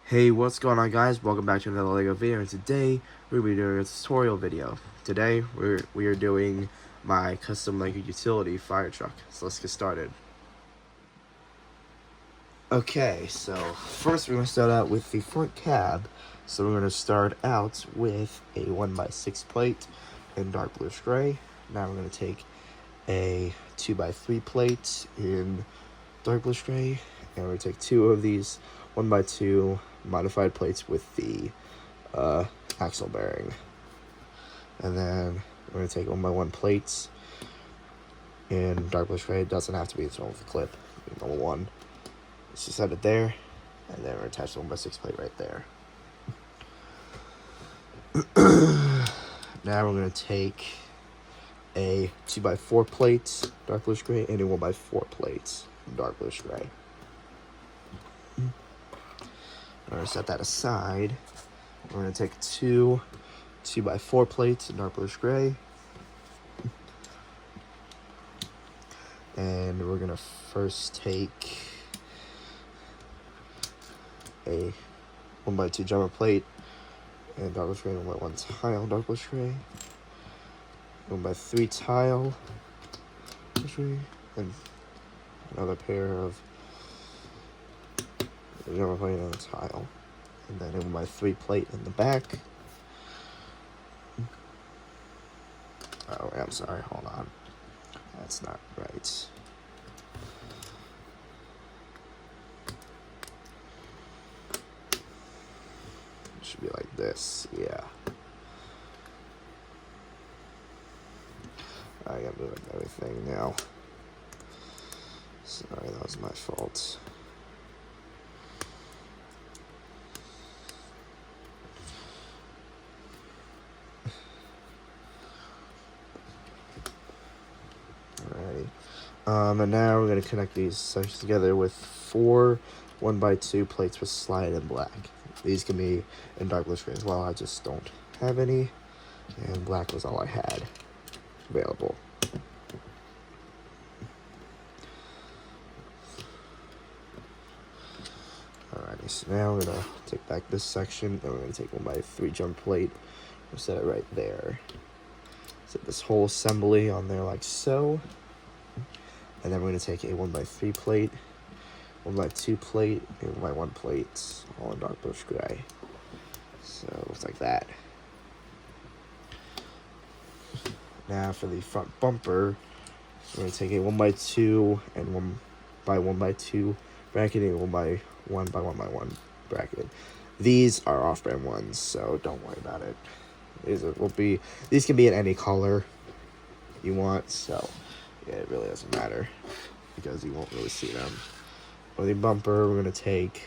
Hey, what's going on, guys? Welcome back to another LEGO video, and today we'll be doing a tutorial video. Today we are doing my custom LEGO utility fire truck. So let's get started. Okay, so first we're going to start out with the front cab. So we're going to start out with a 1x6 plate in dark bluish gray. Now we're going to take a 2x3 plate in dark bluish gray, and we're going to take two of these 1x2 modified plates with the axle bearing, and then we're going to take 1x1 plates in dark bluish gray. It doesn't have to be its own with the clip. Number one, let's just set it there, and then we're going to attach the 1x6 plate right there. Now we're going to take a 2x4 plate dark bluish gray and a 1x4 plate dark bluish gray. I'm going to set that aside. We're going to take two 2x4 plates in dark bluish gray. And we're going to first take a 1x2 jumper plate in dark bluish gray, 1x1 tile dark bluish gray, 1x3 tile bluish gray, and another pair of jumper plate and a tile, and then 1x3 plate in the back. Oh, I'm sorry, hold on. That's not right. It should be like this, yeah. I gotta move everything now. Sorry, that was my fault. And now we're going to connect these sections together with four 1x2 plates with slide in black. These can be in dark bluish gray as well. I just don't have any, and black was all I had available. Alrighty, so now we're going to take back this section, and we're going to take 1x3 jump plate. We'll set it right there. Set this whole assembly on there like so. And then we're going to take a 1x3 plate, 1x2 plate, and 1x1 plate, all in dark bluish gray. So it looks like that. Now for the front bumper, we're going to take a 1x2 and 1x1x2 bracket and 1x1x1x1 bracket. These are off-brand ones, so don't worry about it. These can be in any color you want, so yeah, it really doesn't matter because you won't really see them. For the bumper, we're going to take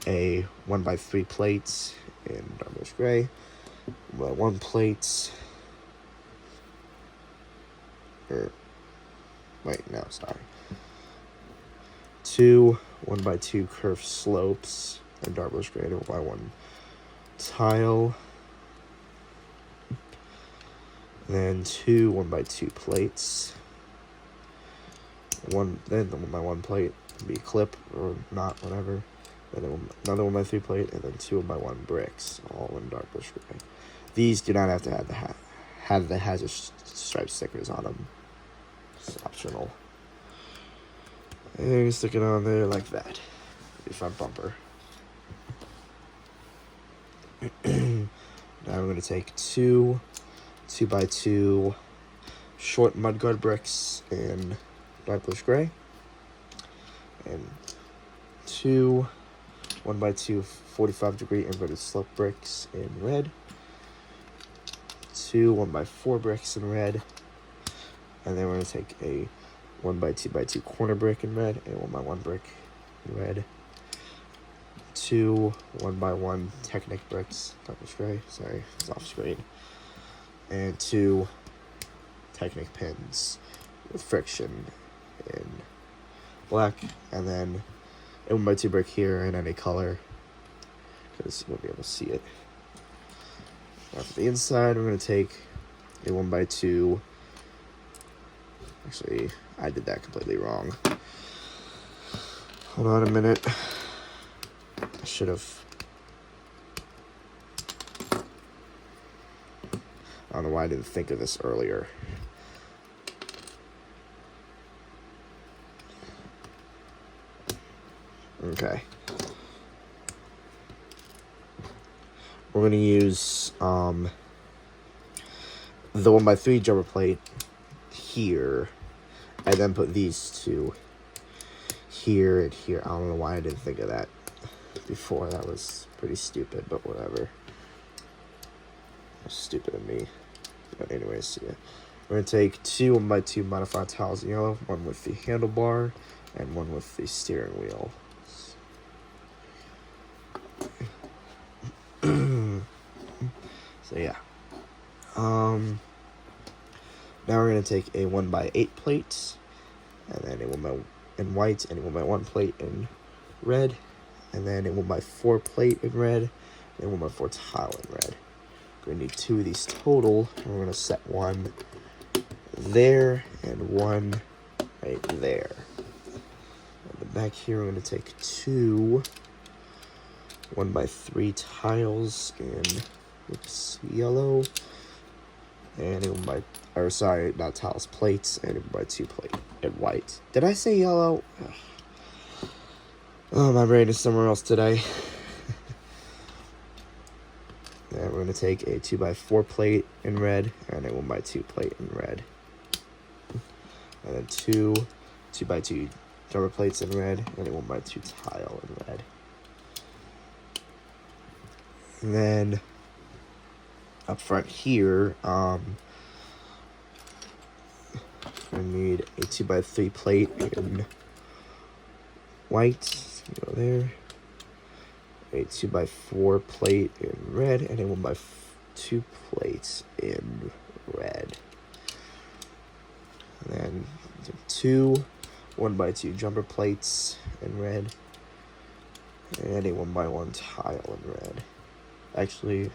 a 1x3 plate in dark bluish gray, 1x1 plate, two 1x2 curved slopes in dark bluish gray, 1x1 tile, then two 1x2 plates. Then the 1x1 plate can be a clip or not, whatever. Then another 1x3 plate, and then two 1x1 bricks, all in dark bluish gray. These do not have to have the hazard stripe stickers on them. It's optional. And you stick it on there like that. The front bumper. Now we're going to take two 2x2 short mudguard bricks in dark bluish gray, and two 1x2 45-degree inverted slope bricks in red, two 1x4 bricks in red, and then we're going to take a 1x2x2 corner brick in red and 1x1 brick in red, two 1x1 Technic bricks, dark bluish gray, sorry, it's off screen, and two Technic pins with friction in black, and then a 1x2 brick here in any color because you won't be able to see it. Now for the inside, we're going to take a 1x2. Actually, I did that completely wrong. Hold on a minute. I should have. I don't know why I didn't think of this earlier. Okay. We're going to use the 1x3 jumper plate here, and then put these two here and here. I don't know why I didn't think of that before. That was pretty stupid, but whatever. Stupid of me. But anyways, yeah. We're going to take two 1x2 modified tiles in yellow, one with the handlebar and one with the steering wheel. So yeah. Now we're going to take a 1x8 plate, and then a 1x in white, and a 1x1 plate in red, and then a 1x4 plate in red, and a 1x4 tile in red. We're going to need two of these total, and we're going to set one there and one right there. And then back here, we're going to take two 1x3 tiles in yellow, and a 1x, or sorry, not tiles, plates, and a 1x2 plate in white. Did I say yellow? Oh, my brain is somewhere else today. And we're going to take a 2x4 plate in red and a 1x2 plate in red. And then two 2x2 jumper plates in red and a 1x2 tile in red. And then up front here, we're going to need a 2x3 plate in white. Go there. A 2x4 plate in red and a 1x2 plates in red. And then two 1x2 jumper plates in red and a 1x1 tile in red. Actually,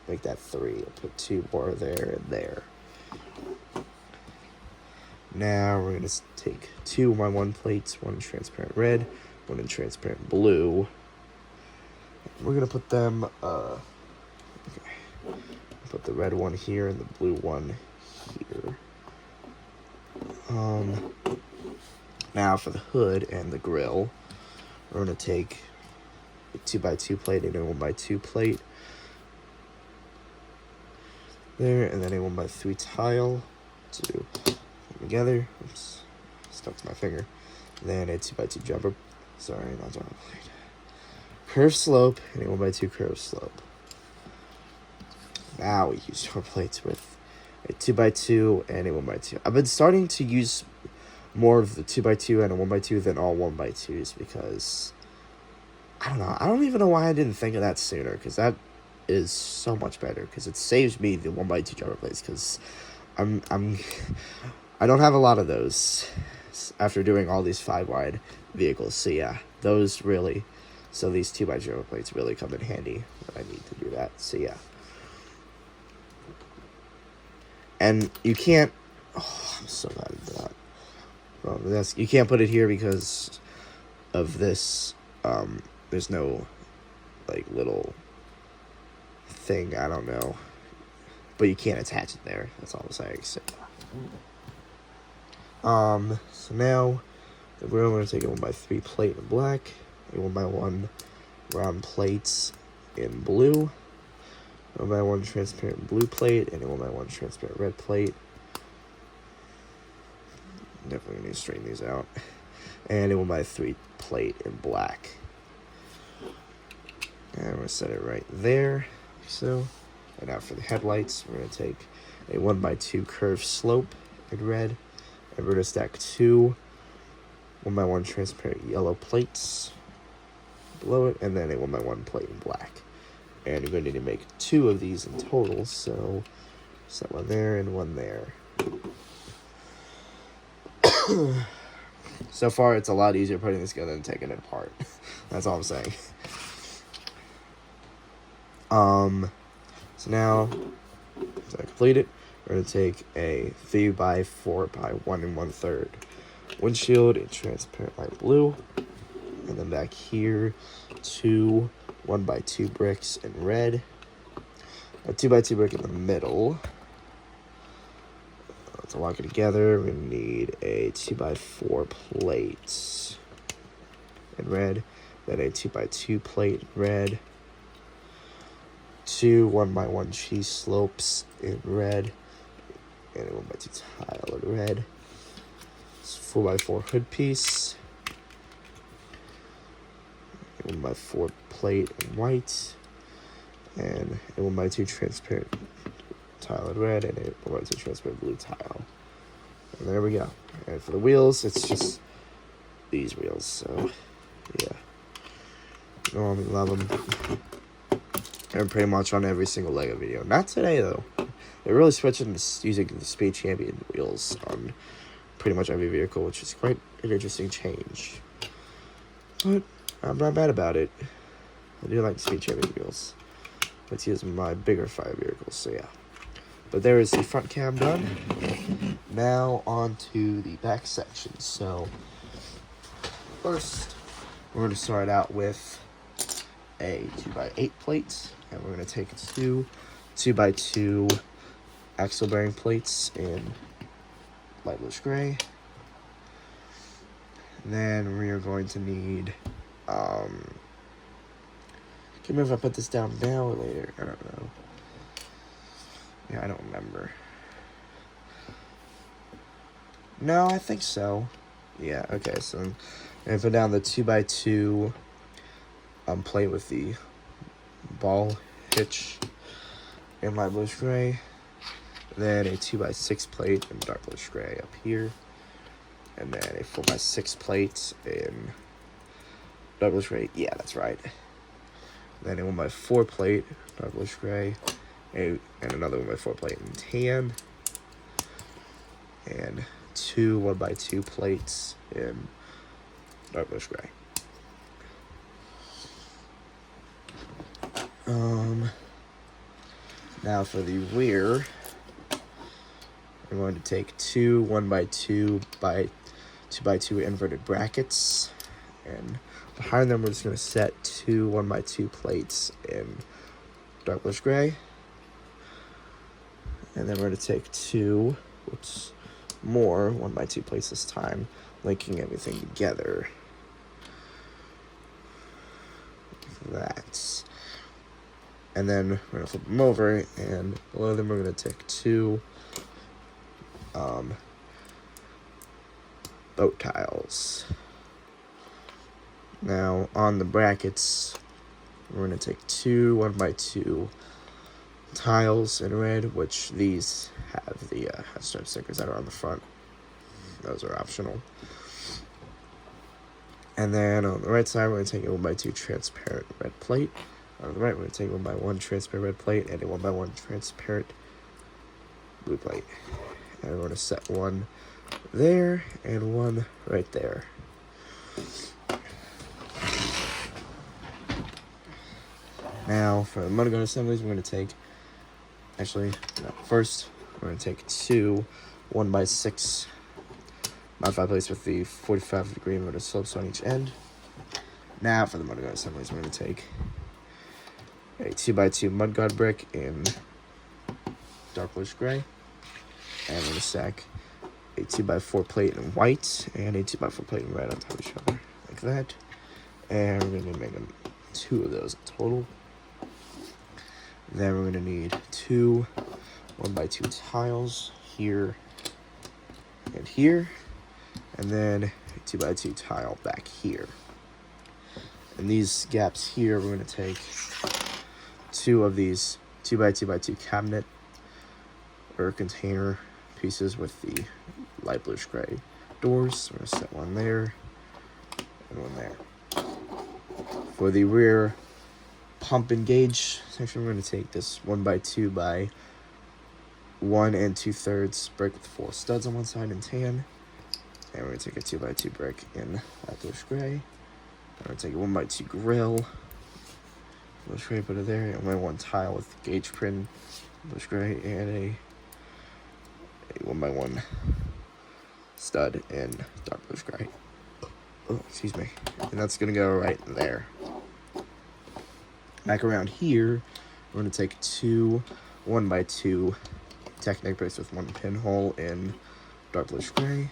make that three. I'll put two more there and there. Now we're going to take two 1x1 plates, one in transparent red, one in transparent blue. We're going to put them, put the red one here and the blue one here. Now for the hood and the grill, we're going to take a 2x2 plate and a 1x2 plate there, and then a 1x3 tile to put them together. Oops, stuck to my finger. Then a 2x2 jumper, sorry, not jumper plate. Curve slope and a 1x2 curve slope. Now we use jumper plates with a 2x2 and a 1x2. I've been starting to use more of the 2x2 and a 1x2 than all 1x2s because I don't know. I don't even know why I didn't think of that sooner, because that is so much better, because it saves me the 1x2 jumper plates, because I don't have a lot of those after doing all these 5-wide vehicles. So yeah, those really. So these 2x2 jumper plates really come in handy when I need to do that. So yeah. And you can't, oh, I'm so bad at that. You can't put it here because of this, there's no, like, little thing, I don't know. But you can't attach it there, that's all I'm saying. So now, we're going to take a 1x3 plate in black, a 1x1 round plates in blue, 1x1 transparent blue plate, and a 1x1 transparent red plate. Definitely need to straighten these out. And a 1x3 plate in black. And we're going to set it right there. So, and now for the headlights, we're going to take a 1x2 curved slope in red. And we're going to stack two 1x1 transparent yellow plates below it, and then a 1x1 plate in black. And you're going to need to make two of these in total, so set one there and one there. So far, it's a lot easier putting this together than taking it apart. That's all I'm saying. So now, as I complete it, we're going to take a 3x4x1 1/3 windshield in transparent light blue. and then back here, 2 1x2 bricks in red, a 2x2 brick in the middle. To lock it together, we're gonna need a 2x4 plate in red, then a 2x2 plate in red, 2 1x1 cheese slopes in red, and a 1x2 tile in red. It's 4x4 hood piece, a 1x4 plate in white, and a 1x2 transparent tile in red, and a 1x2 transparent blue tile. And there we go. And for the wheels, it's just these wheels. So yeah, I love them. And pretty much on every single LEGO video. Not today though. They're really switching to using the Speed Champion wheels on pretty much every vehicle, which is quite an interesting change. But I'm not mad about it. I do like Speed Champion wheels. Let's use my bigger fire vehicles, so yeah. But there is the front cam done. Now on to the back section. So first, we're going to start out with a 2x8 plate, and we're going to take 2 2x2 axle bearing plates in light bluish gray. And then we are going to need, can you remember if I put this down now or later? I don't know. Yeah, I don't remember. No, I think so. Yeah, okay, so I'm going to put down the 2x2 plate with the ball hitch in light bluish gray. Then a 2x6 plate in dark bluish gray up here. And then a 4x6 plate in dark bluish gray. Yeah, that's right. Then a 1x4 plate, dark bluish gray. And another 1x4 plate in tan. And 2 1x2 plates in dark bluish gray. Now for the rear, I'm going to take 2 1x2 by 2x2 inverted brackets, and behind them we're just going to set 2 1x2 plates in dark bluish gray, and then we're going to take 2 more 1x2 plates this time, linking everything together. That. And then we're going to flip them over, and below them we're going to take 2 boat tiles. Now on the brackets, we're going to take 2 1x2 tiles in red, which these have the stripe stickers that are on the front. Those are optional. And then on the right side, we're going to take a 1x2 transparent red plate. On the right, we're going to take 1x1 transparent red plate and a 1x1 transparent blue plate. And we're going to set one there and one right there. Now, for the motor gun assemblies, we're going to take, first, we're going to take 2 1x6 modified plates with the 45-degree inverted slopes on each end. Now, for the motor gun assemblies, we're going to take a 2x2 mudguard brick in dark bluish gray, and we're going to stack a 2x4 plate in white and a 2x4 plate in red on top of each other, like that. And we're going to make 2 of those in total. Then we're going to need 2 1x2 tiles here and here, and then a 2x2 tile back here. And these gaps here, we're going to take 2 of these 2x2x2 cabinet or container pieces with the light bluish gray doors. We're going to set one there and one there. For the rear pump and gauge section, we're going to take this 1x2 by 1 2/3 brick with 4 studs on one side in tan. And we're going to take a 2x2 brick in light bluish gray. I'm going to take a 1x2 grill, bluish gray, put it there, and 1x1 tile with gauge print, bluish gray, and a 1x1 stud in dark bluish gray. Oh, excuse me. And that's gonna go right there. Back around here, we're gonna take two 1x2 Technic bricks with one pinhole in dark bluish gray.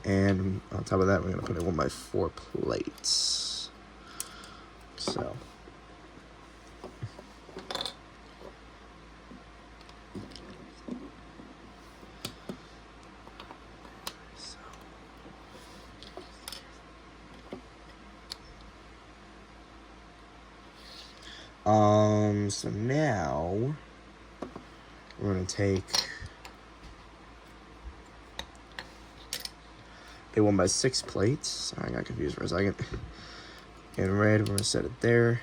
And on top of that, we're gonna put a 1x4 plates. So. So now we're gonna take a 1x6 plate. Sorry, I got confused for a second. In red, we're gonna set it there.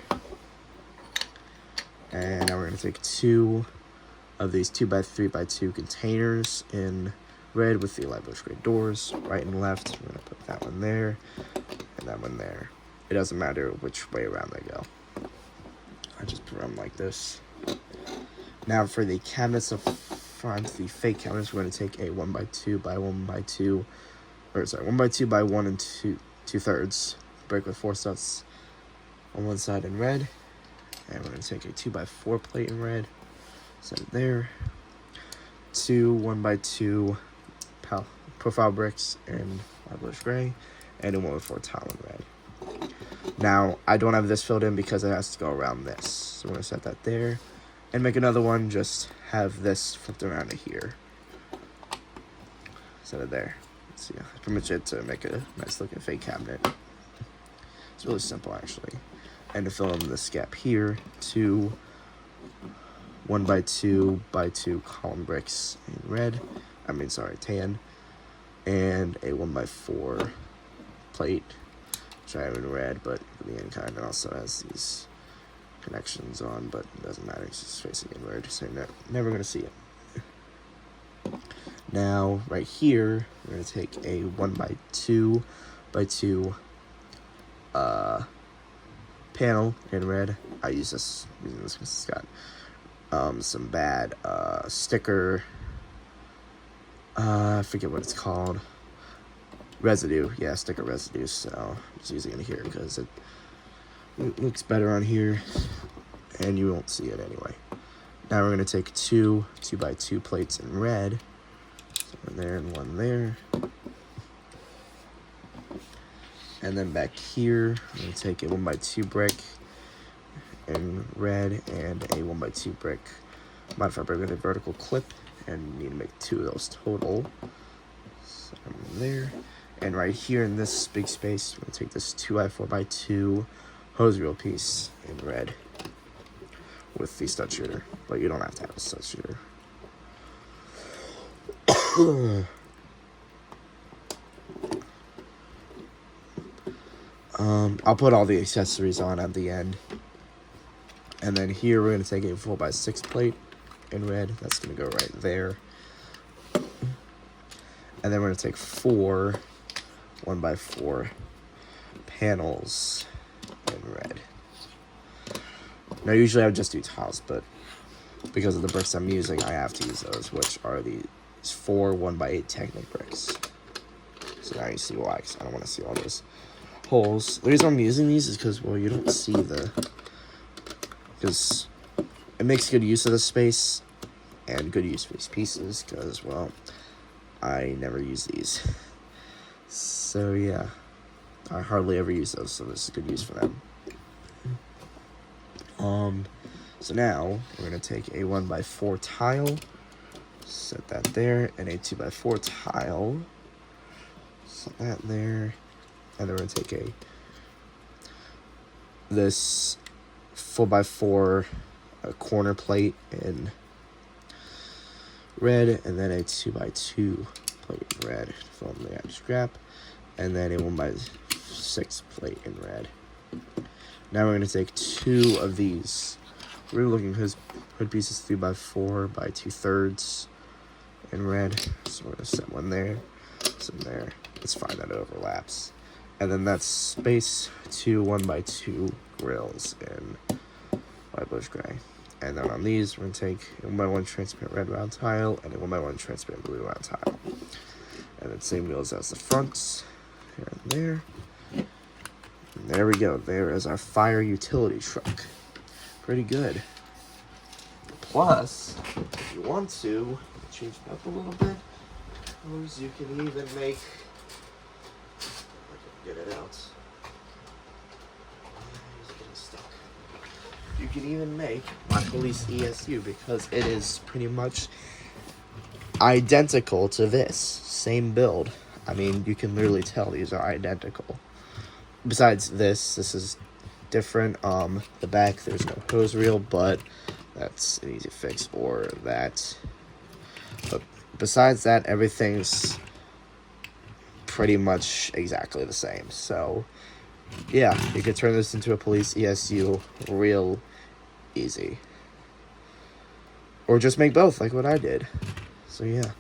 And now we're gonna take two of these 2x3x2 containers in red with the light bluish gray doors, right and left. We're gonna put that one there and that one there. It doesn't matter which way around they go. I just put them like this. Now for the cabinets up front, the fake cabinets, we're going to take a 1x2 by 1x2, or sorry, 1x2 by 1 and 2/3 brick with 4 studs on one side in red. And we're going to take a 2x4 plate in red, set it there. Two 1x2 profile bricks in light bluish gray, and a 1x4 tile in red. Now, I don't have this filled in because it has to go around this. So we're going to set that there. And make another one, just have this flipped around to here. Set it there. Let's see, that's pretty much it to make a nice looking fake cabinet. It's really simple, actually. And to fill in this gap here, two 1x2 column bricks in red. Tan. And a 1x4 plate. I have in red, but the end kind of also has these connections on, but it doesn't matter, it's just facing inward, so you're never going to see it. Now, right here, we're going to take a 1x2 panel in red. I use this because it's got some bad sticker, I forget what it's called. Residue, yeah, sticker residue. So I'm just using it here because it looks better on here, and you won't see it anyway. Now we're gonna take two 2x2 plates in red. So one there and one there. And then back here, I'm gonna take a 1x2 brick in red and a 1x2 brick modified brick with a vertical clip, and you need to make two of those total. So there. And right here in this big space, we're going to take this 2x4x2 hose reel piece in red with the stud shooter. But you don't have to have a stud shooter. I'll put all the accessories on at the end. And then here we're going to take a 4x6 plate in red. That's going to go right there. And then we're going to take four 1x4 panels in red. Now usually I would just do tiles, but because of the bricks I'm using, I have to use those, which are these four 1x8 Technic bricks. So now you see why, because I don't want to see all those holes. The reason I'm using these is because, well, you don't see because it makes good use of the space and good use for these pieces, because, well, I never use these. So yeah, I hardly ever use those, so this is good use for them. So now we're gonna take a 1x4 tile, set that there, and a 2x4 tile, set that there, and then we're gonna take this 4x4 corner plate in red, and then a 2x2 plate in red, fill in the edge scrap, and then a 1x6 plate in red. Now we're going to take two of these rear looking hood pieces, 3x4 by 2/3 in red. So we're going to set one there, some there. It's fine that it overlaps. And then that's space two 1x2 grills in light bluish gray. And then on these, we're going to take a 1x1 transparent red round tile and a 1x1 transparent blue round tile. And then same wheels as the fronts, here and there. And there we go. There is our fire utility truck. Pretty good. Plus, if you want to change it up a little bit, you can even make. Get it out. It's getting stuck. You can even make my police ESU because it is pretty much identical to this. Same build. I mean, you can literally tell these are identical. Besides this is different. The back, there's no hose reel, but that's an easy fix, or that. But besides that, everything's pretty much exactly the same. So, yeah, you could turn this into a police ESU real easy. Or just make both, like what I did. So, yeah.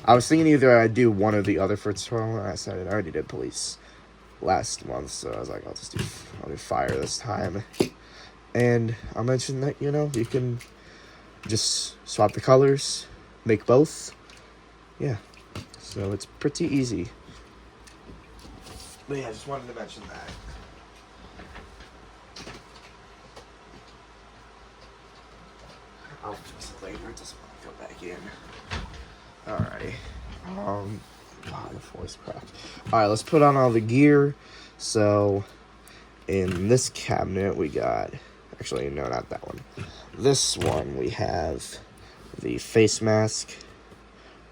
I was thinking either I'd do one or the other for tutorial, and I decided I already did police last month, so I was like, I'll do fire this time. And I'll mention that, you can just swap the colors, make both. Yeah. So it's pretty easy. But yeah, I just wanted to mention that. I'll fix it later. It doesn't want to go back in. Alrighty. The voice cracked. Alright, let's put on all the gear. So, in this cabinet, we got. Actually, no, not that one. This one, we have the face mask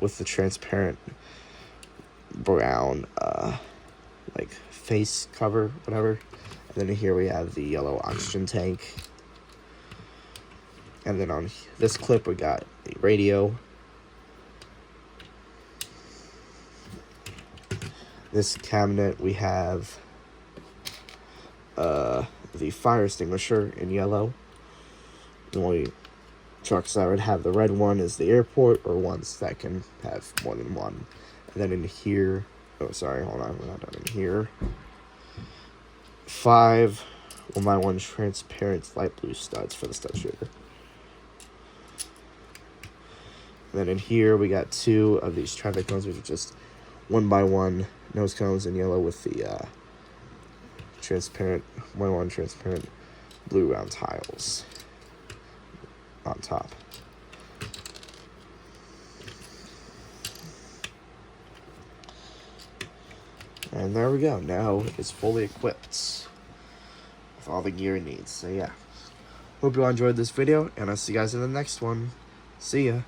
with the transparent brown, like face cover, whatever. And then here we have the yellow oxygen tank. And then on this clip, we got the radio. This cabinet, we have the fire extinguisher in yellow. The only trucks that would have the red one is the airport, or ones that can have more than one. And then in here, oh sorry, hold on, we're not done in here. 5 1x1 transparent light blue studs for the stud shooter. And then in here we got 2 of these traffic cones, which are just 1x1 nose cones in yellow with the transparent 1x1 transparent blue round tiles on top. And there we go. Now it's fully equipped with all the gear it needs. So yeah. Hope you all enjoyed this video, and I'll see you guys in the next one. See ya.